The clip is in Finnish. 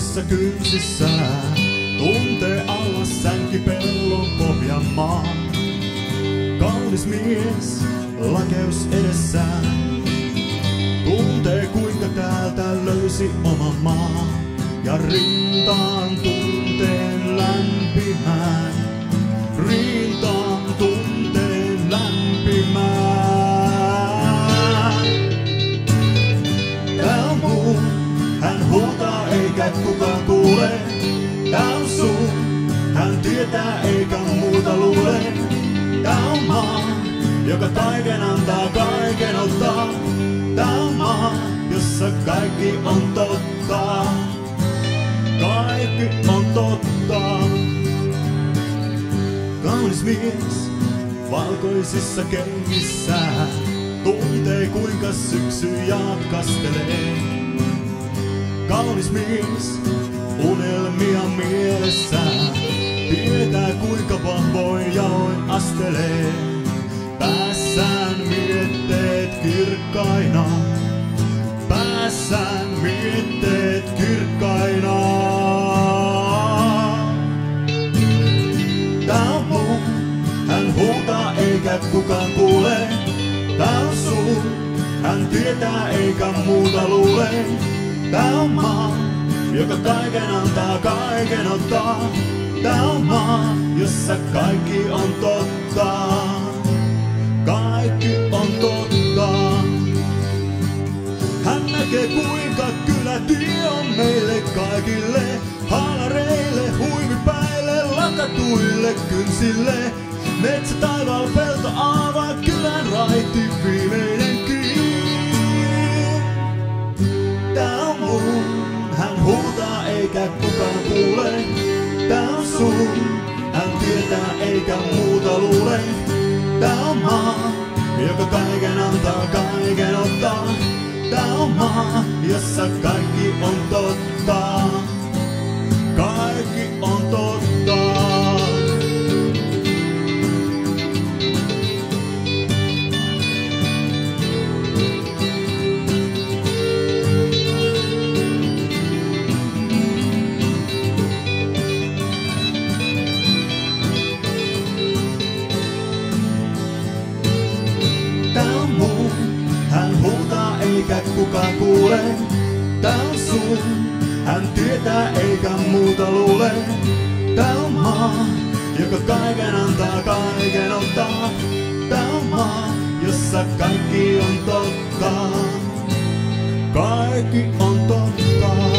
valkoisissa kynsissään tuntee alla sänkipellon Pohjanmaa. Kaunis mies lakeus edessään tuntee kuinka täältä löysi oman maa ja rintaan tunteen lämpimään. Rintaan tunteen lämpimään. Tää on mun, hän huutaa eikä kukaan kuule. Tää on sun, hän tietää eikä muuta luule. Tää on maa, joka kaiken antaa, kaiken ottaa. Tää on maa, jossa kaikki on totta. Kaikki on totta. Kaunis mies valkoisissa kengissään tuntee kuinka syksy jatkastelee. Kaunis mies unelmia mielessään tietää kuinka vahvoin jaoin astelee. Päässään mietteet kirkkaina, päässään mietteet kirkkaina. Tää on mun, hän huutaa eikä kukaan kuule. Tää on sun, hän tietää eikä muuta luule. Tää on maa, joka kaiken antaa, kaiken ottaa. Tää on maa, jossa kaikki on totta. Kaikki on totta. Hän näkee kuinka kylätie on meille kaikille. Haalareille, huimipäille, lakatuille kynsille. Metsä, taivaalla, pelto, aava, kylän raitti viimeinenkin. Tää on mun, hän huutaa eikä kukaan kuule. Tää on sun, hän tietää eikä muuta luule. Tää on maa, joka kaiken antaa, kaiken ottaa. Tää on maa, jossa kaikki on totta. Kaikki on totta. Hän huutaa eikä kukaan kuule. Tää on sun, hän tietää eikä muuta luule. Tää on maa, joka kaiken antaa, kaiken ottaa. Tää on maa, jossa kaikki on totta. Kaikki on totta.